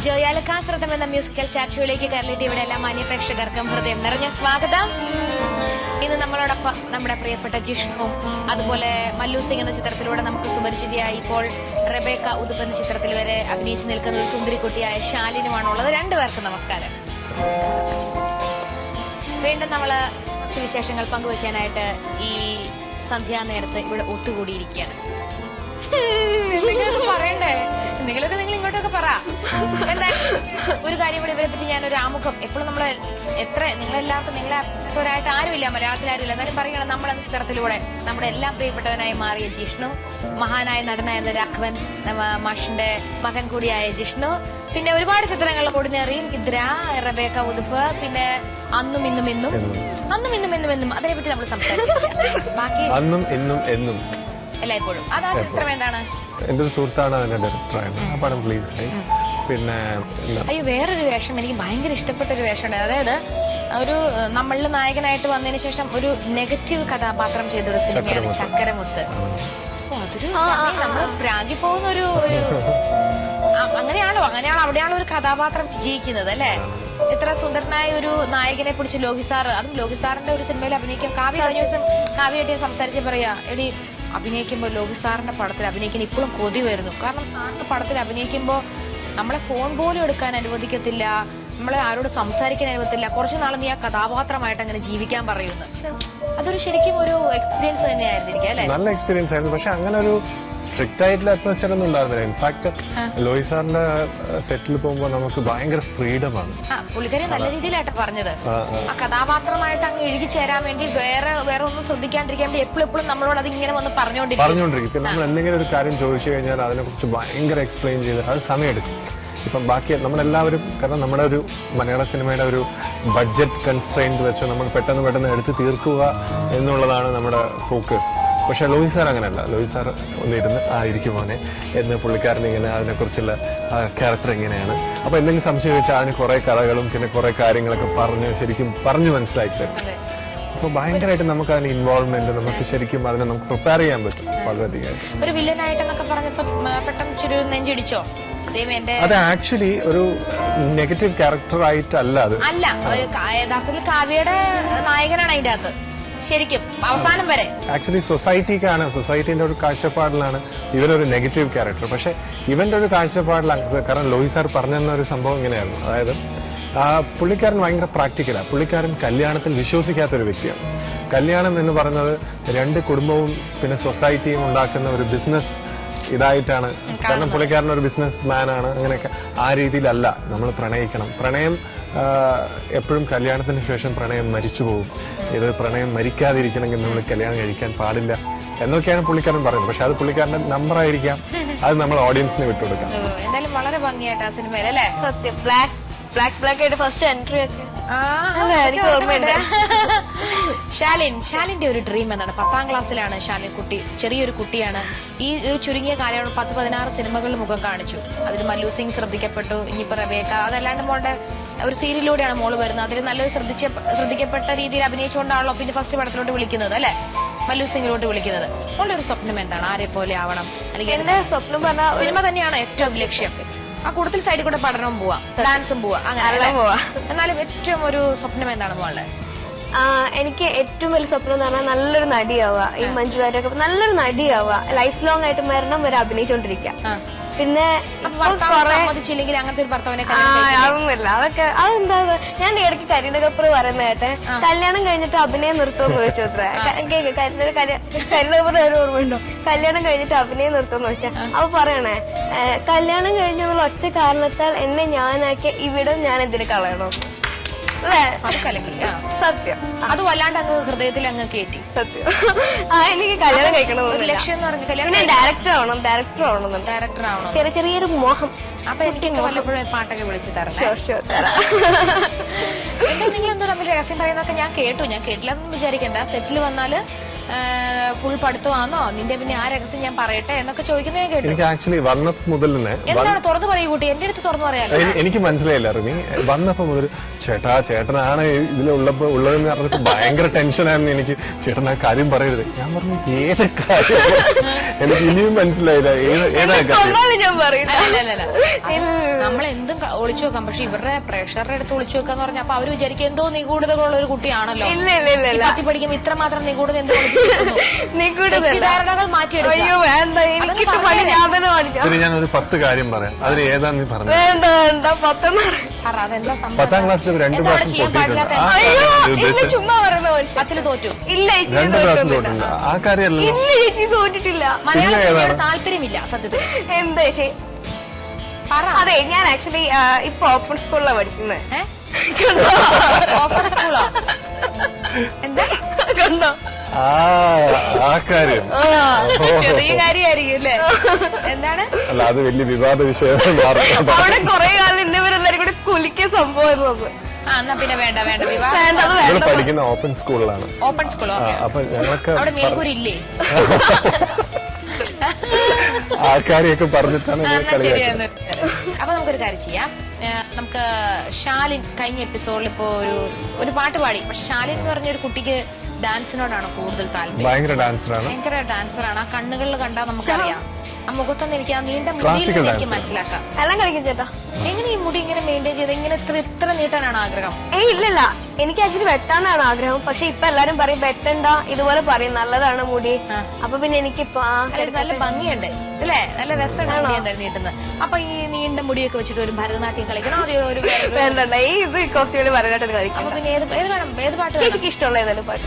ജോയാലക്കാശ്രതം എന്ന musical chat ഷോയിലേക്ക് കയറിയിട്ട് ഇവിടെ എല്ലാ മാന്യ പ്രേക്ഷകർക്കും ഹൃദയം നിറഞ്ഞ സ്വാഗതം. ഇന്ന് നമ്മളോടൊപ്പം നമ്മുടെ പ്രിയപ്പെട്ട ജിഷ്ണുവും അതുപോലെ മല്ലു സിംഗ് എന്ന ചിത്രത്തിലൂടെ നമുക്ക് സുപരിചിതയായി ഇപ്പോൾ റെബേക്ക ഉദുപ്പ് എന്ന ചിത്രത്തിൽ വരെ അഭിനയിച്ചു നിൽക്കുന്ന ഒരു സുന്ദരിക്കുട്ടിയായ ശാലിനുമാണുള്ളത്. രണ്ടുപേർക്കും നമസ്കാരം. വീണ്ടും നമ്മള് കുറച്ച് വിശേഷങ്ങൾ പങ്കുവയ്ക്കാനായിട്ട് ഈ സന്ധ്യാനേരത്ത് ഇവിടെ ഒത്തുകൂടിയിരിക്കുകയാണ്. പറയണ്ടേ നിങ്ങൾ ഇങ്ങോട്ടൊക്കെ പറ. എന്താ ഒരു കാര്യം കൂടി ഇവരെ പറ്റി ഞാനൊരു ആമുഖം എപ്പോഴും നമ്മൾ നിങ്ങളെല്ലാവർക്കും നിങ്ങളൊരായിട്ട് ആരുമില്ല, മലയാളത്തിൽ ആരുമില്ല, എന്നാലും പറയണം നമ്മൾ എന്ന ചിത്രത്തിലൂടെ നമ്മുടെ എല്ലാം പ്രിയപ്പെട്ടവനായി മാറിയ ജിഷ്ണു, മഹാനായ നടനായ രാഘവൻ മാഷിന്റെ മകൻ കൂടിയായ ജിഷ്ണു, പിന്നെ ഒരുപാട് ചിത്രങ്ങൾ ഓർഡിനറി, ഇദ്ര, റബേക്ക ഉദുപ്പ്, പിന്നെ അന്നും ഇന്നും എന്നും അതിനെപ്പറ്റി നമ്മൾ സംസാരിച്ചില്ല. ബാക്കി അന്നും എന്നും എന്നും എല്ലായ്പ്പോഴും അതാ ചിത്രം എന്താണ്? എന്റെ ഒരു സുഹൃത്താണ് അതിന്റെ ഡയറക്ടറാണ്. ആ പടം പ്ലീസ് ആയി. പിന്നെ അയ്യോ വേറൊരു വേഷം എനിക്ക് ഭയങ്കര ഇഷ്ടപ്പെട്ട ഒരു വേഷം ഉണ്ട്. അതായത് ഒരു നമ്മളിൽ നായകനായിട്ട് വന്നതിന് ശേഷം ഒരു നെഗറ്റീവ് കഥാപാത്രം ചെയ്തൊരു സിനിമയാണ് ചക്കരമുത്ത്. അതൊരു നമ്മൾ പ്രാഗി പോകുന്ന ഒരു അങ്ങനെയാണോ അവിടെയാണ് ഒരു കഥാപാത്രം വിജയിക്കുന്നത് അല്ലെ? ഇത്ര സുന്ദരനായ ഒരു നായകനെ പിടിച്ച് ലോഹിസാർ, അതും ലോഹിസാറിന്റെ ഒരു സിനിമയിൽ അഭിനയിക്കും. കാവ്യ കഴിഞ്ഞ ദിവസം കാവ്യയായിട്ട് സംസാരിച്ച് പറയാ, എടി അഭിനയിക്കുമ്പോൾ ലോഹിസാറിന്റെ പടത്തിൽ അഭിനയിക്കാൻ ഇപ്പോഴും കൊതി വരുന്നു. കാരണം സാറിന്റെ പടത്തിൽ അഭിനയിക്കുമ്പോൾ നമ്മളെ ഫോൺ പോലും എടുക്കാൻ അനുവദിക്കത്തില്ല, നമ്മളെ ആരോട് സംസാരിക്കാൻ അനുവദിക്കില്ല. കുറച്ചു നാൾ നീ ആ കഥാപാത്രമായിട്ട് അങ്ങനെ ജീവിക്കാൻ പറയുന്നു. അതൊരു ശരിക്കും ഒരു എക്സ്പീരിയൻസ് തന്നെയായിരുന്നിരിക്കും അല്ലെ? നല്ല എക്സ്പീരിയൻസ് ആയിരുന്നു. പക്ഷെ അങ്ങനെ ഒരു സ്ട്രിക്റ്റ് ആയിട്ടുള്ള അറ്റ്മോസ്ഫിയർ ഒന്നും ഉണ്ടായിരുന്നില്ല. ഇൻഫാക്ട് ലോഹിത് സാറിന്റെ സെറ്റിൽ പോകുമ്പോൾ നമുക്ക് ഭയങ്കര ഫ്രീഡമാണ്. പുള്ളിക്കാരി നല്ല രീതിയിലായിട്ട് പറഞ്ഞത്. ആ കഥാപാത്രമായിട്ട് അങ്ങ് ഇഴുകിച്ചേരാൻ വേണ്ടി വേറെ ഒന്നും ശ്രദ്ധിക്കാണ്ടിരിക്കാൻ വേണ്ടി എപ്പോഴും നമ്മളോട് അത് ഇങ്ങനെ വന്ന് പറഞ്ഞുകൊണ്ടിരിക്കും. നമ്മൾ എന്തെങ്കിലും ഒരു കാര്യം ചോദിച്ചു കഴിഞ്ഞാൽ അതിനെ കുറിച്ച് ഭയങ്കര എക്സ്പ്ലെയിൻ ചെയ്ത് അത് സമയമെടുക്കും. ഇപ്പം ബാക്കി നമ്മളെല്ലാവരും, കാരണം നമ്മുടെ ഒരു മലയാള സിനിമയുടെ ഒരു ബഡ്ജറ്റ് കൺസ്ട്രെയിൻറ്റ് വെച്ച് നമ്മൾ പെട്ടെന്ന് എടുത്ത് തീർക്കുക എന്നുള്ളതാണ് നമ്മുടെ ഫോക്കസ്. പക്ഷെ ലോഹിത് സാർ അങ്ങനെയല്ല. ലോഹിത് സാർ ഒന്നിരുന്ന് ഇരിക്കുമോനെ എന്ന് പുള്ളിക്കാരൻ ഇങ്ങനെ അതിനെക്കുറിച്ചുള്ള ക്യാരക്ടർ എങ്ങനെയാണ്, അപ്പൊ എന്തെങ്കിലും സംശയം ചോദിച്ചാൽ അതിന് കുറെ കഥകളും പിന്നെ കുറെ കാര്യങ്ങളൊക്കെ ശരിക്കും പറഞ്ഞു മനസ്സിലാക്കി തരും. അപ്പൊ ഭയങ്കരമായിട്ട് നമുക്ക് അതിന് ഇൻവോൾവ്മെന്റ്, നമുക്ക് ശരിക്കും അതിനെ നമുക്ക് പ്രിപ്പയർ ചെയ്യാൻ പറ്റും വളരെയധികം. ഒരു വില്ലനായിട്ടെന്നൊക്കെ പറഞ്ഞപ്പോ പെട്ടെന്ന് നെഞ്ചിടിച്ചോ? അത് ആക്ച്വലി ഒരു നെഗറ്റീവ് ക്യാരക്ടർ ആയിട്ടല്ല. അത് അല്ല, യഥാർത്ഥത്തിൽ കാവ്യയുടെ നായകനാണ് അതിന്റെ അകത്ത് ശരിക്കും അവസാനം വരെ. ആക്ച്വലി സൊസൈറ്റിന്റെ ഒരു കാഴ്ചപ്പാടിലാണ് ഇവനൊരു നെഗറ്റീവ് ക്യാരക്ടർ. പക്ഷെ ഇവന്റെ ഒരു കാഴ്ചപ്പാടിലാണ്. കാരണം ലോഹിത് സാർ പറഞ്ഞെന്ന ഒരു സംഭവം ഇങ്ങനെയായിരുന്നു. അതായത് പുള്ളിക്കാരൻ ഭയങ്കര പ്രാക്ടിക്കലാണ്. പുള്ളിക്കാരൻ കല്യാണത്തിൽ വിശ്വസിക്കാത്തൊരു വ്യക്തിയാണ്. കല്യാണം എന്ന് പറയുന്നത് രണ്ട് കുടുംബവും പിന്നെ സൊസൈറ്റിയും ഉണ്ടാക്കുന്ന ഒരു ബിസിനസ് ഇതായിട്ടാണ്. കാരണം പുള്ളിക്കാരൻ ഒരു ബിസിനസ് മാനാണ്. അങ്ങനെയൊക്കെ ആ രീതിയിലല്ല നമ്മൾ പ്രണയിക്കണം. പ്രണയം എപ്പോഴും കല്യാണത്തിന് ശേഷം പ്രണയം മരിച്ചു പോകും. ഇത് പ്രണയം മരിക്കാതിരിക്കണമെങ്കിൽ നമ്മൾ കല്യാണം കഴിക്കാൻ പാടില്ല എന്നൊക്കെയാണ് പുള്ളിക്കാരൻ പറയുന്നത്. പക്ഷെ അത് പുള്ളിക്കാരന്റെ നമ്പർ ആയിരിക്കാം, അത് നമ്മൾ ഓഡിയൻസിന് വിട്ടുകൊടുക്കാം. എന്തായാലും വളരെ ഭംഗിയായിട്ട് ആ സിനിമയിൽ അല്ലേ? സത്യം. ബ്ലാക്ക് ആയിട്ട് ഫസ്റ്റ് എൻട്രി ഒക്കെ എനിക്ക് ഓർമ്മയുണ്ട്. ശാലിന്റെ ഒരു ഡ്രീം എന്താണ്? 10ാം ക്ലാസ്സിലാണ് ശാലിൻ കുട്ടി, ചെറിയൊരു കുട്ടിയാണ്. ഈ ഒരു ചുരുങ്ങിയ കാലയളവ് 10-16 സിനിമകളിൽ മുഖം കാണിച്ചു. അതിൽ മല്ലു സിംഗ് ശ്രദ്ധിക്കപ്പെട്ടു, ഇനിയിപ്പോ റബേക്ക, അതല്ലാണ്ട് മോളുടെ ഒരു സീരിയലിലൂടെയാണ് മോള് വരുന്നത്. അതിൽ നല്ലൊരു ശ്രദ്ധിക്കപ്പെട്ട രീതിയിൽ അഭിനയിച്ചുകൊണ്ടാണല്ലോ പിന്നെ ഫസ്റ്റ് പടത്തിലോട്ട് വിളിക്കുന്നത് അല്ലെ? മല്ലു സിംഗിലോട്ട് വിളിക്കുന്നത്. മോളുടെ ഒരു സ്വപ്നം എന്താണ്? ആരെ പോലെ ആവണം? അല്ലെങ്കിൽ എന്റെ സ്വപ്നം പറഞ്ഞാൽ സിനിമ തന്നെയാണ് ഏറ്റവും ലക്ഷ്യം. ആ കൂട്ടത്തിൽ സൈഡിൽ കൂടെ പഠനവും പോവാം, ഡാൻസും പോവാം, അങ്ങനെ പോവാ. എന്നാലും ഏറ്റവും ഒരു സ്വപ്നം എന്താണ് മോളുടെ? എനിക്ക് ഏറ്റവും വലിയ സ്വപ്നം എന്ന് പറഞ്ഞാൽ നല്ലൊരു നടിയാവുക. ഈ മഞ്ജു വാര്യരൊക്കെ നല്ലൊരു നടിയാവുക, ലൈഫ് ലോങ് ആയിട്ട് മരണം വരെ അഭിനയിച്ചോണ്ടിരിക്കുക. പിന്നെ സമ്മതിച്ചില്ലെങ്കിൽ അങ്ങനത്തെ ഒരു ഭർത്താവിനെ അതൊന്നുമില്ല. അതെന്താ, ഞാൻ ഇടയ്ക്ക് കരീന കപൂർ പറയുന്ന കേട്ടെ, കല്യാണം കഴിഞ്ഞിട്ട് അഭിനയം നിർത്തുമെന്ന് ചോദിച്ചു. അത്ര കരീന കപൂർ ഓർമ്മയുണ്ടോ? കല്യാണം കഴിഞ്ഞിട്ട് അഭിനയം നിർത്തുമെന്ന് ചോദിച്ചാൽ അപ്പൊ പറയണേ, കല്യാണം കഴിഞ്ഞുള്ള ഒറ്റ കാരണത്താൽ എന്നെ ഞാനാക്കിയ ഇവിടെ ഞാൻ എന്തിനു കളയണോ? സത്യം. അത് വല്ലാണ്ട് അങ്ങ് ഹൃദയത്തിൽ അങ്ങ് കയറ്റി. സത്യം. എനിക്ക് കല്യാണം കഴിക്കണം ലക്ഷ്യം എന്ന് പറഞ്ഞ കല്യാണം. ഡയറക്ടർ ആവണം. ചെറിയൊരു മോഹം. അപ്പൊ എനിക്ക് വല്ലപ്പോഴും പാട്ടൊക്കെ വിളിച്ചു തരണം. എന്താ നിങ്ങൾ എന്തോ തമ്മിൽ രഹസ്യം പറയുന്നതൊക്കെ ഞാൻ കേട്ടില്ലെന്ന് വിചാരിക്കണ്ട. സെറ്റിൽ വന്നാല് ഫുൾ പഠിത്തമാണോ നിന്റെ പിന്നെ ആ രഹസ്യം ഞാൻ പറയട്ടെ എന്നൊക്കെ ചോദിക്കുന്നത് ഞാൻ കേട്ടു. എനിക്ക് ആക്ച്വലി വന്നപ്പോ മുതൽ തന്നെ എന്താണ് തുറന്നു പറയൂ കുട്ടി, എന്റെ അടുത്ത് തുറന്നു പറയാലോ. എനിക്ക് മനസ്സിലായില്ല റിമി. വന്നപ്പോ മുതൽ ചേട്ടനാണ് ഉള്ളതെന്ന് പറഞ്ഞിട്ട് ഭയങ്കര ടെൻഷനായിരുന്നു എനിക്ക്. ചേട്ടൻ ആ കാര്യം പറയരുത്. ഞാൻ പറഞ്ഞു ഏത് കാര്യം എനിക്ക് ഇനിയും മനസ്സിലായില്ല ഏതാ കാര്യം. ഞാൻ പറയില്ല. അല്ലല്ല നമ്മൾ എന്തും ഒളിച്ചു വെക്കാം, പക്ഷെ ഇവരുടെ പ്രഷറുടെ അടുത്ത് ഒളിച്ചു വെക്കാന്ന് പറഞ്ഞാൽ അപ്പൊ അവര് വിചാരിക്കും എന്തോ നിഗൂഢതകളുള്ള ഒരു കുട്ടിയാണല്ലോ. ഇല്ല ഇല്ല ഇല്ല ഇല്ല. പത്തി പഠിക്കുമ്പോ ഇത്ര മാത്രം നിഗൂഢത എന്തോ ധാരണകൾ മാറ്റിയെടുക്കും. അയ്യോ വേണ്ട, എനിക്കിട്ട് പണി ഞാൻ തന്നെ പഠിക്കാം. ശരി, ഞാൻ ഒരു 10 കാര്യം പറയാം. അതിൽ ഏതാന്ന് നീ പറഞ്ഞു. വേണ്ട വേണ്ട, 10 അതെന്താ സംഭവം? 10ാം ക്ലാസ്സിൽ 2 പ്രാവശ്യം പൊട്ടിയിട്ടുണ്ട്. അയ്യോ ഇന്ന് ചുമ്മാ പറയുന്ന മനുഷ്യൻ. 10 തോറ്റു. ഇല്ല 2 പ്രാവശ്യം തോറ്റിട്ടുണ്ട്. ആ കാര്യമല്ലോ. ഇല്ല ചേച്ചി തോറ്റിട്ടില്ല. മലയാളത്തിൽ താല്പര്യമില്ല സത്യത്തിൽ. എന്താ ചേച്ചി? അതെ, ഞാൻ ആക്ച്വലി ഇപ്പൊ ഓപ്പൺ സ്കൂളിലാണ് പഠിക്കുന്നത്. ഓപ്പൺ സ്കൂളോ? എന്താ കണ്ടോ? ആ കാര്യം ചെറിയ കാര്യമായിരിക്കും അല്ലേ? എന്താണ്? അല്ല, അത് വലിയ വിവാദ വിഷയമായി മാറും. അവിടെ കുറെ കാലം ഇന്നവരെല്ലാരും കൂടെ കുലിക്കിയ സംഭവം. എന്നാ പിന്നെ വേണ്ട വേണ്ട വിവാഹം. വേണ്ട, അത് ഞങ്ങൾ വേണ്ട. പഠിക്കുന്ന ഓപ്പൺ സ്കൂളിലാണ്. ഓപ്പൺ സ്കൂളോ? അപ്പൊ ഞങ്ങൾക്ക് അവിടെ മേൽക്കൂരില്ലേ? ആ കാര്യമൊക്കെ പറഞ്ഞിട്ടാണ് എന്നാ കളിയാക്കുന്നത്. ശരിയെന്ന്. അപ്പൊ നമുക്കൊരു കാര്യം ചെയ്യാം. നമുക്ക് ശാലിൻ കഴിഞ്ഞ എപ്പിസോഡിൽ ഇപ്പോ ഒരു പാട്ട് പാടി. പക്ഷെ ശാലിൻ എന്ന് പറഞ്ഞ ഒരു കുട്ടിക്ക് ഡാൻസിനോടാണ് കൂടുതൽ താല്പര്യം. ഭയങ്കര ഡാൻസറാണ്. ഭയങ്കര ഡാൻസറാണ്. ആ കണ്ണുകളിൽ കണ്ടാൽ നമുക്കറിയാം. ആ മുഖത്തൊന്നും എനിക്ക് ആ നീണ്ട മുടിയിൽ Classical നിന്ന് എനിക്ക് dancer. മനസ്സിലാക്കാം. എല്ലാം കളിക്കും ചേട്ടാ. എങ്ങനെ ഈ മുടി ഇങ്ങനെ മെയിൻറ്റെയിൻ ചെയ്ത് ഇങ്ങനെ ഇത്ര നീട്ടാനാണ് ആഗ്രഹം? ഇല്ലില്ല, എനിക്ക് ആക്ച്വലി വെട്ടാനാണ് ആഗ്രഹം. പക്ഷെ ഇപ്പൊ എല്ലാരും പറയും വെട്ടണ്ട, ഇതുപോലെ പറയും നല്ലതാണ് മുടി. അപ്പൊ പിന്നെ എനിക്കിപ്പോ നല്ല ഭംഗിയുണ്ട് അല്ലേ? നല്ല രസമാണ് മുടി എന്തായാലും നീട്ടുന്നത്. അപ്പൊ ഈ നീണ്ട മുടിയൊക്കെ വെച്ചിട്ട് ഒരു ഭരതനാട്യം കളിക്കണം. അത് ഒരു വേണ്ട, ഈ ഇത് കുറച്ചുകൂടി ഭരതനാട്യം കളിക്കും. അപ്പൊ പിന്നെ ഏത് വേണം? ഏത് പാട്ട് വേണം? എനിക്ക് ഇഷ്ടമുള്ള ഏതായാലും പാട്ട്.